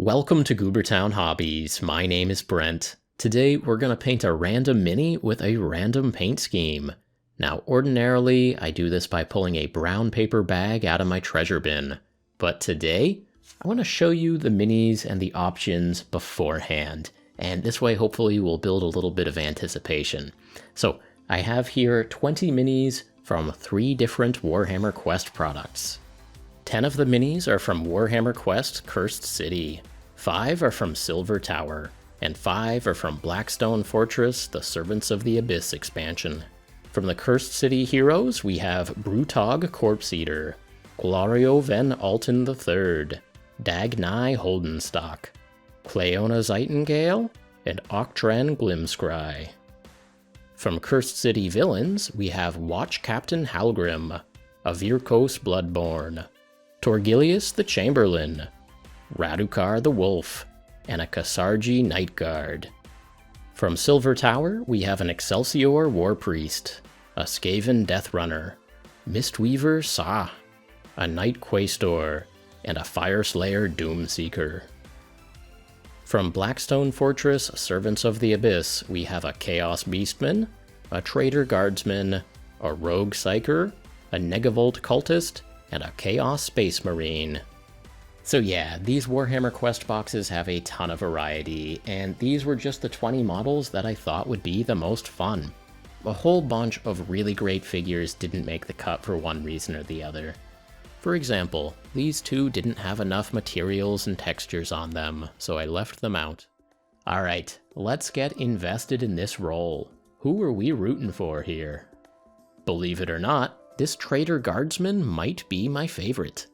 Welcome to Goobertown Hobbies. My name is Brent. Today we're going to paint a random mini with a random paint scheme. Now ordinarily I do this by pulling a brown paper bag out of my treasure bin, but today I want to show you the minis and the options beforehand, and this way hopefully we'll build a little bit of anticipation. So I have here 20 minis from 3 different Warhammer Quest products. 10 of the minis are from Warhammer Quest Cursed City, 5 are from Silver Tower, and 5 are from Blackstone Fortress, the Servants of the Abyss expansion. From the Cursed City heroes, we have Brutog Corpse Eater, Glorio Ven Alton III, Dagnai Holdenstock, Cleona Zeitengale, and Octran Glimscry. From Cursed City villains, we have Watch Captain Halgrim, Avirkos Bloodborne, Torgilius the Chamberlain, Radukar the Wolf, and a Kasargi Night Guard. From Silver Tower, we have an Excelsior War Priest, a Skaven Deathrunner, Mistweaver Sa, a Night Quaestor, and a Fireslayer Doomseeker. From Blackstone Fortress Servants of the Abyss, we have a Chaos Beastman, a Traitor Guardsman, a Rogue Psyker, a Negavolt Cultist, and a Chaos Space Marine. So yeah, these Warhammer Quest boxes have a ton of variety, and these were just the 20 models that I thought would be the most fun. A whole bunch of really great figures didn't make the cut for one reason or the other. For example, these two didn't have enough materials and textures on them, so I left them out. Alright, let's get invested in this role. Who are we rooting for here? Believe it or not, this Traitor Guardsman might be my favorite.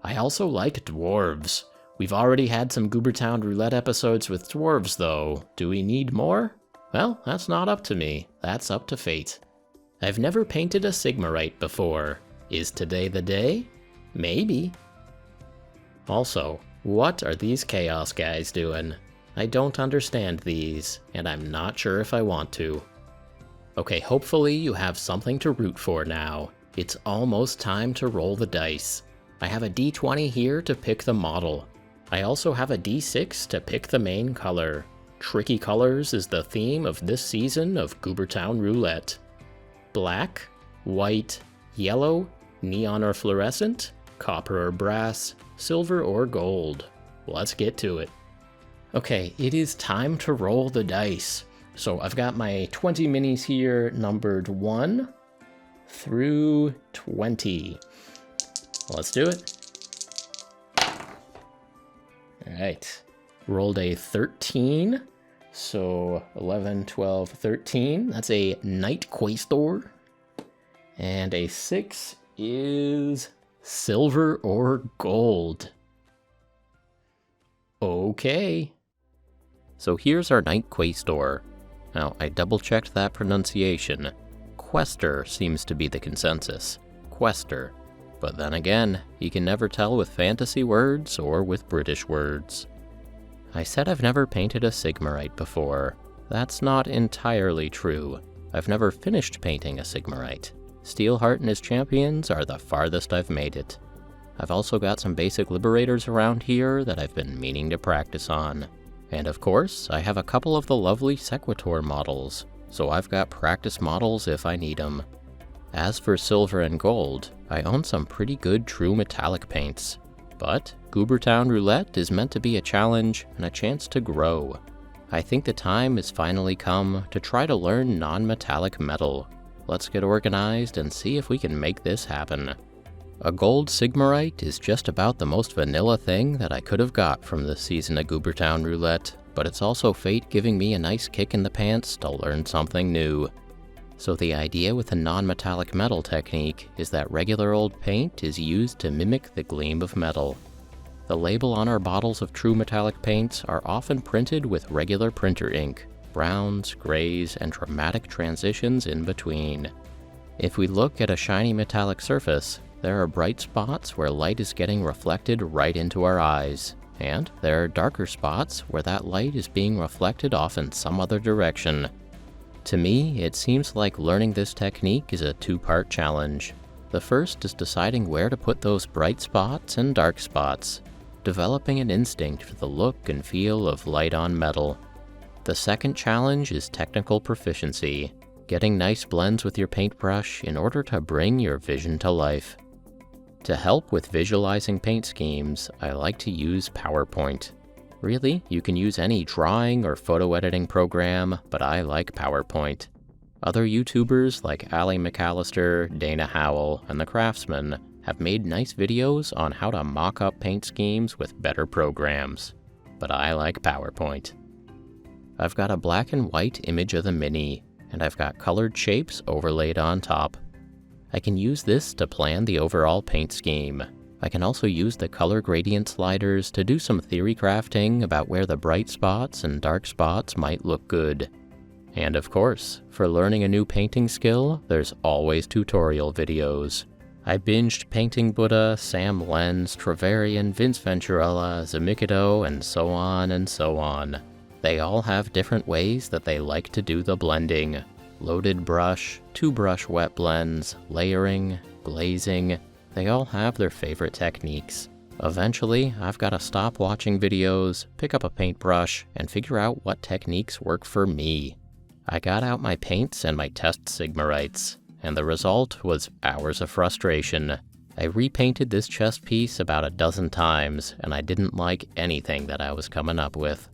I also like dwarves. We've already had some Goobertown Roulette episodes with dwarves though. Do we need more? Well, that's not up to me. That's up to fate. I've never painted a Sigmarite before. Is today the day? Maybe. Also, what are these Chaos guys doing? I don't understand these, and I'm not sure if I want to. Okay, hopefully you have something to root for now. It's almost time to roll the dice. I have a D20 here to pick the model. I also have a D6 to pick the main color. Tricky colors is the theme of this season of Goobertown Roulette. Black, white, yellow, neon or fluorescent, copper or brass, silver or gold. Let's get to it. Okay, it is time to roll the dice. So I've got my 20 minis here, numbered 1 through 20. Let's do it. Alright, rolled a 13, so 11, 12, 13. That's a Night Quaestor. And a 6 is silver or gold. Okay. So here's our Night Quaestor. Now, I double-checked that pronunciation. Quester seems to be the consensus. Quester. But then again, you can never tell with fantasy words or with British words. I said I've never painted a Sigmarite before. That's not entirely true. I've never finished painting a Sigmarite. Steelheart and his champions are the farthest I've made it. I've also got some basic liberators around here that I've been meaning to practice on. And of course, I have a couple of the lovely Sequitur models, so I've got practice models if I need them. As for silver and gold, I own some pretty good true metallic paints. But Goobertown Roulette is meant to be a challenge and a chance to grow. I think the time has finally come to try to learn non-metallic metal. Let's get organized and see if we can make this happen. A gold Sigmarite is just about the most vanilla thing that I could have got from this season of Goobertown Roulette, but it's also fate giving me a nice kick in the pants to learn something new. So the idea with a non-metallic metal technique is that regular old paint is used to mimic the gleam of metal. The label on our bottles of true metallic paints are often printed with regular printer ink, browns, grays, and dramatic transitions in between. If we look at a shiny metallic surface, there are bright spots where light is getting reflected right into our eyes, and there are darker spots where that light is being reflected off in some other direction. To me, it seems like learning this technique is a two-part challenge. The first is deciding where to put those bright spots and dark spots. developing an instinct for the look and feel of light on metal. The second challenge is technical proficiency, getting nice blends with your paintbrush in order to bring your vision to life. To help with visualizing paint schemes, I like to use PowerPoint. Really, you can use any drawing or photo editing program, but I like PowerPoint. Other YouTubers like Ali McAllister, Dana Howell, and The Craftsman have made nice videos on how to mock up paint schemes with better programs, but I like PowerPoint. I've got a black and white image of the Mini, and I've got colored shapes overlaid on top. I can use this to plan the overall paint scheme. I can also use the color gradient sliders to do some theory crafting about where the bright spots and dark spots might look good. And of course, for learning a new painting skill, there's always tutorial videos. I binged Painting Buddha, Sam Lenz, Travarian, Vince Venturella, Zamikido, and so on and so on. They all have different ways that they like to do the blending. Loaded brush, two-brush wet blends, layering, glazing. They all have their favorite techniques. Eventually, I've got to stop watching videos, pick up a paintbrush, and figure out what techniques work for me. I got out my paints and my test Sigmarites, and the result was hours of frustration. I repainted this chest piece about a dozen times, and I didn't like anything that I was coming up with.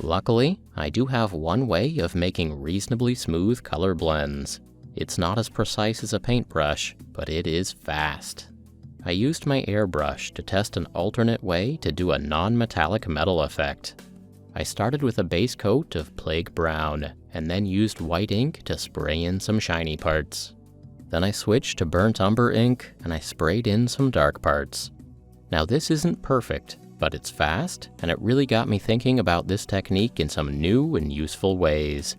Luckily, I do have one way of making reasonably smooth color blends. It's not as precise as a paintbrush, but it is fast. I used my airbrush to test an alternate way to do a non-metallic metal effect. I started with a base coat of Plague Brown, and then used white ink to spray in some shiny parts. Then I switched to burnt umber ink, and I sprayed in some dark parts. Now this isn't perfect, but it's fast, and it really got me thinking about this technique in some new and useful ways.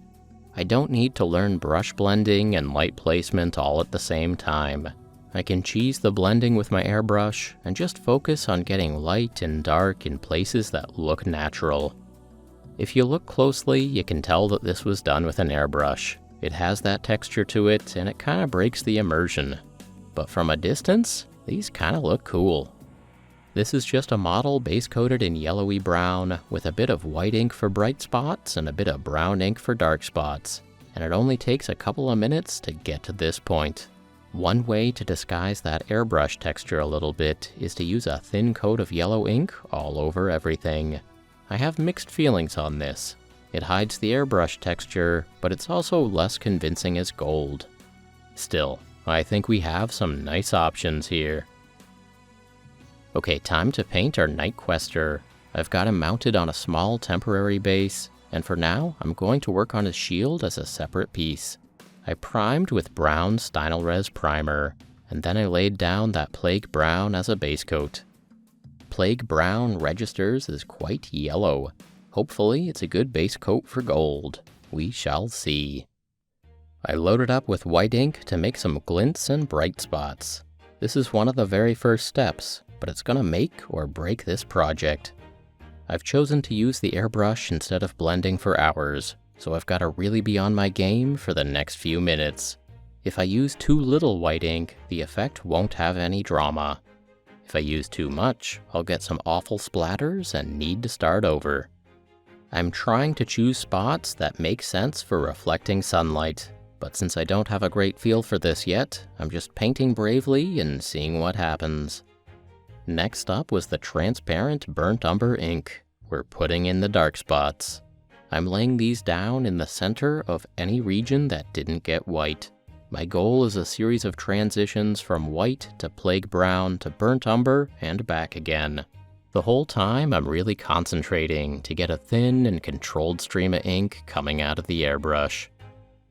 I don't need to learn brush blending and light placement all at the same time. I can cheese the blending with my airbrush and just focus on getting light and dark in places that look natural. If you look closely, you can tell that this was done with an airbrush. It has that texture to it, and it kind of breaks the immersion. But from a distance, these kind of look cool. This is just a model base coated in yellowy brown with a bit of white ink for bright spots and a bit of brown ink for dark spots, and it only takes a couple of minutes to get to this point. One way to disguise that airbrush texture a little bit is to use a thin coat of yellow ink all over everything. I have mixed feelings on this. It hides the airbrush texture, but it's also less convincing as gold. Still, I think we have some nice options here. Okay, time to paint our Night Quester. I've got him mounted on a small temporary base, and for now, I'm going to work on his shield as a separate piece. I primed with brown Stynylrez primer, and then I laid down that Plague Brown as a base coat. Plague Brown registers as quite yellow. Hopefully, it's a good base coat for gold. We shall see. I loaded up with white ink to make some glints and bright spots. This is one of the very first steps, but it's gonna make or break this project. I've chosen to use the airbrush instead of blending for hours, so I've gotta really be on my game for the next few minutes. If I use too little white ink, the effect won't have any drama. If I use too much, I'll get some awful splatters and need to start over. I'm trying to choose spots that make sense for reflecting sunlight, but since I don't have a great feel for this yet, I'm just painting bravely and seeing what happens. Next up was the transparent burnt umber ink. We're putting in the dark spots. I'm laying these down in the center of any region that didn't get white. My goal is a series of transitions from white to Plague Brown to burnt umber and back again. The whole time I'm really concentrating to get a thin and controlled stream of ink coming out of the airbrush.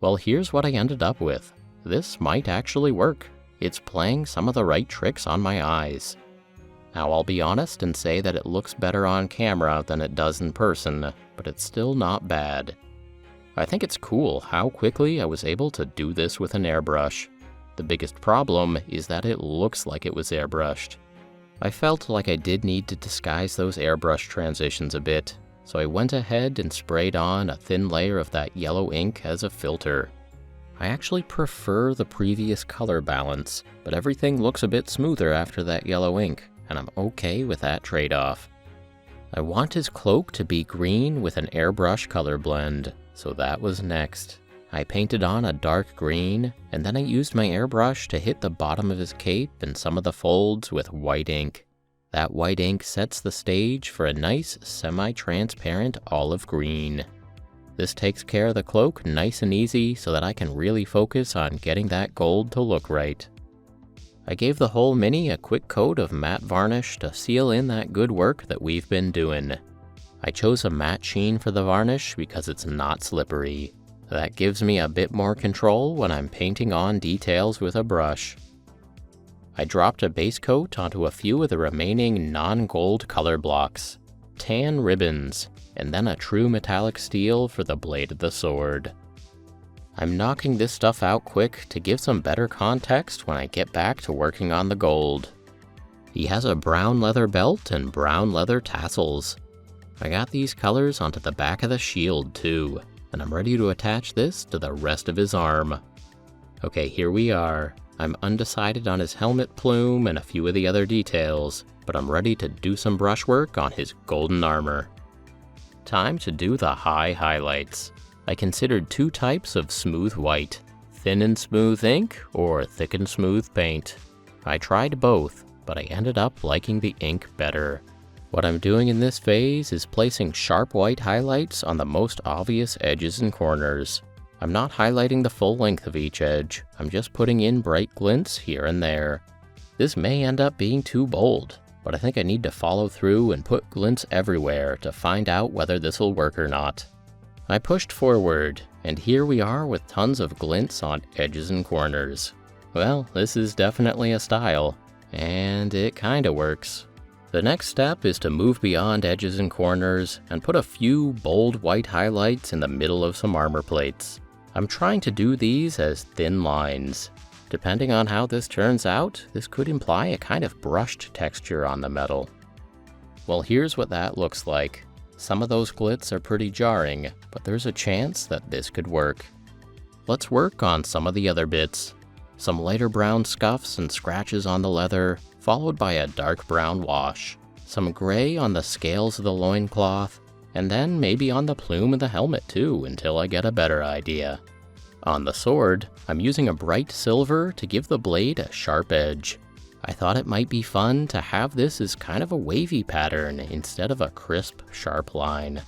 Well, here's what I ended up with. This might actually work. It's playing some of the right tricks on my eyes. Now I'll be honest and say that it looks better on camera than it does in person, but it's still not bad. I think it's cool how quickly I was able to do this with an airbrush. The biggest problem is that it looks like it was airbrushed. I felt like I did need to disguise those airbrush transitions a bit, so I went ahead and sprayed on a thin layer of that yellow ink as a filter. I actually prefer the previous color balance, but everything looks a bit smoother after that yellow ink, and I'm okay with that trade-off. I want his cloak to be green with an airbrush color blend, so that was next. I painted on a dark green, and then I used my airbrush to hit the bottom of his cape and some of the folds with white ink. That white ink sets the stage for a nice semi-transparent olive green. This takes care of the cloak nice and easy so that I can really focus on getting that gold to look right. I gave the whole mini a quick coat of matte varnish to seal in that good work that we've been doing. I chose a matte sheen for the varnish because it's not slippery. That gives me a bit more control when I'm painting on details with a brush. I dropped a base coat onto a few of the remaining non-gold color blocks, tan ribbons, and then a true metallic steel for the blade of the sword. I'm knocking this stuff out quick to give some better context when I get back to working on the gold. He has a brown leather belt and brown leather tassels. I got these colors onto the back of the shield too, and I'm ready to attach this to the rest of his arm. Okay, here we are. I'm undecided on his helmet plume and a few of the other details, but I'm ready to do some brushwork on his golden armor. Time to do the high highlights. I considered two types of smooth white, thin and smooth ink or thick and smooth paint. I tried both, but I ended up liking the ink better. What I'm doing in this phase is placing sharp white highlights on the most obvious edges and corners. I'm not highlighting the full length of each edge, I'm just putting in bright glints here and there. This may end up being too bold, but I think I need to follow through and put glints everywhere to find out whether this will work or not. I pushed forward, and here we are with tons of glints on edges and corners. Well, this is definitely a style, and it kinda works. The next step is to move beyond edges and corners and put a few bold white highlights in the middle of some armor plates. I'm trying to do these as thin lines. Depending on how this turns out, this could imply a kind of brushed texture on the metal. Well, here's what that looks like. Some of those glits are pretty jarring, but there's a chance that this could work. Let's work on some of the other bits. Some lighter brown scuffs and scratches on the leather, followed by a dark brown wash. Some gray on the scales of the loincloth, and then maybe on the plume of the helmet too, until I get a better idea. On the sword, I'm using a bright silver to give the blade a sharp edge. I thought it might be fun to have this as kind of a wavy pattern instead of a crisp, sharp line.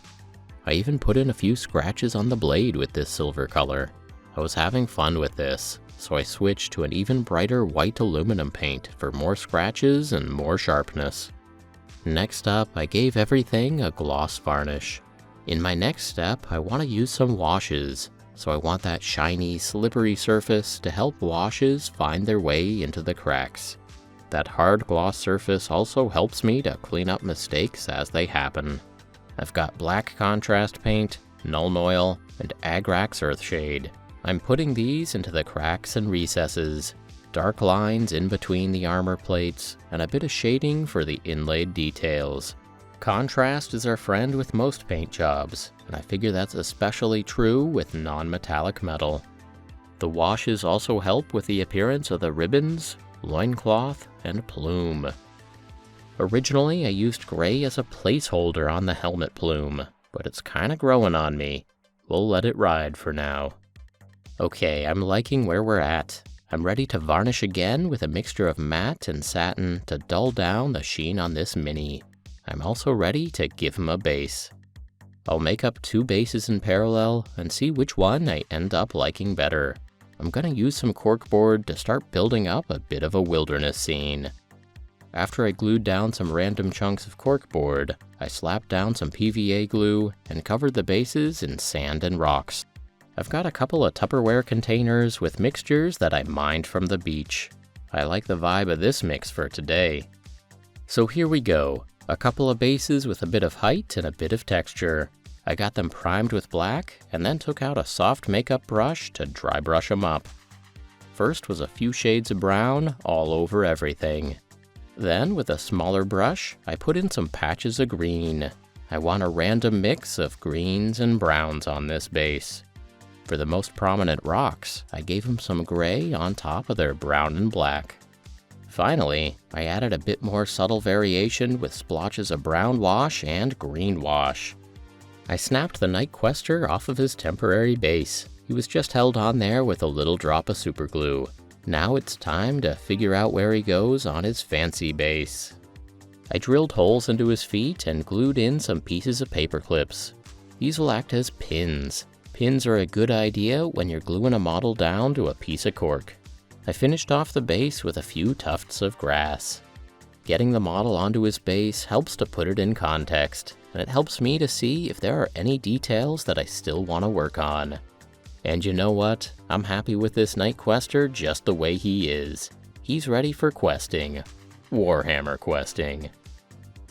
I even put in a few scratches on the blade with this silver color. I was having fun with this, so I switched to an even brighter white aluminum paint for more scratches and more sharpness. Next up, I gave everything a gloss varnish. In my next step, I want to use some washes, so I want that shiny, slippery surface to help washes find their way into the cracks. That hard gloss surface also helps me to clean up mistakes as they happen. I've got black contrast paint, Nuln Oil, and Agrax Earthshade. I'm putting these into the cracks and recesses, dark lines in between the armor plates, and a bit of shading for the inlaid details. Contrast is our friend with most paint jobs, and I figure that's especially true with non-metallic metal. The washes also help with the appearance of the ribbons, loincloth, and plume. Originally, I used gray as a placeholder on the helmet plume, but it's kinda growing on me. We'll let it ride for now. Okay, I'm liking where we're at. I'm ready to varnish again with a mixture of matte and satin to dull down the sheen on this mini. I'm also ready to give him a base. I'll make up two bases in parallel and see which one I end up liking better. I'm gonna use some corkboard to start building up a bit of a wilderness scene. After I glued down some random chunks of corkboard, I slapped down some PVA glue and covered the bases in sand and rocks. I've got a couple of Tupperware containers with mixtures that I mined from the beach. I like the vibe of this mix for today. So here we go, a couple of bases with a bit of height and a bit of texture. I got them primed with black, and then took out a soft makeup brush to dry brush them up. First was a few shades of brown all over everything. Then, with a smaller brush, I put in some patches of green. I want a random mix of greens and browns on this base. For the most prominent rocks, I gave them some gray on top of their brown and black. Finally, I added a bit more subtle variation with splotches of brown wash and green wash. I snapped the Night Quester off of his temporary base. He was just held on there with a little drop of super glue. Now it's time to figure out where he goes on his fancy base. I drilled holes into his feet and glued in some pieces of paper clips. These will act as pins. Pins are a good idea when you're gluing a model down to a piece of cork. I finished off the base with a few tufts of grass. Getting the model onto his base helps to put it in context, and it helps me to see if there are any details that I still want to work on. And you know what? I'm happy with this Night Quester just the way he is. He's ready for questing. Warhammer questing.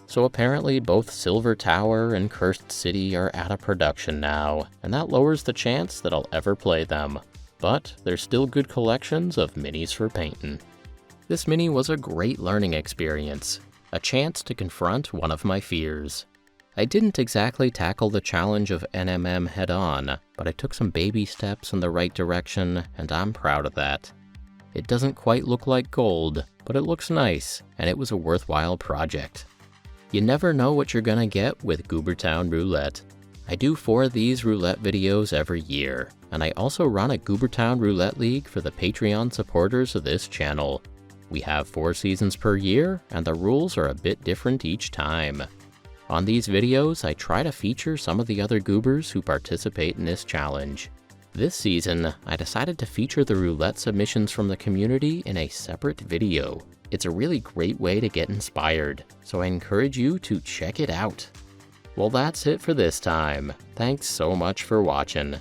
So apparently both Silver Tower and Cursed City are out of production now, and that lowers the chance that I'll ever play them. But there's still good collections of minis for painting. This mini was a great learning experience, a chance to confront one of my fears. I didn't exactly tackle the challenge of NMM head-on, but I took some baby steps in the right direction, and I'm proud of that. It doesn't quite look like gold, but it looks nice, and it was a worthwhile project. You never know what you're gonna get with Goobertown Roulette. I do 4 of these roulette videos every year, and I also run a Goobertown Roulette League for the Patreon supporters of this channel. We have 4 seasons per year, and the rules are a bit different each time. On these videos, I try to feature some of the other goobers who participate in this challenge. This season, I decided to feature the roulette submissions from the community in a separate video. It's a really great way to get inspired, so I encourage you to check it out. Well, that's it for this time. Thanks so much for watching.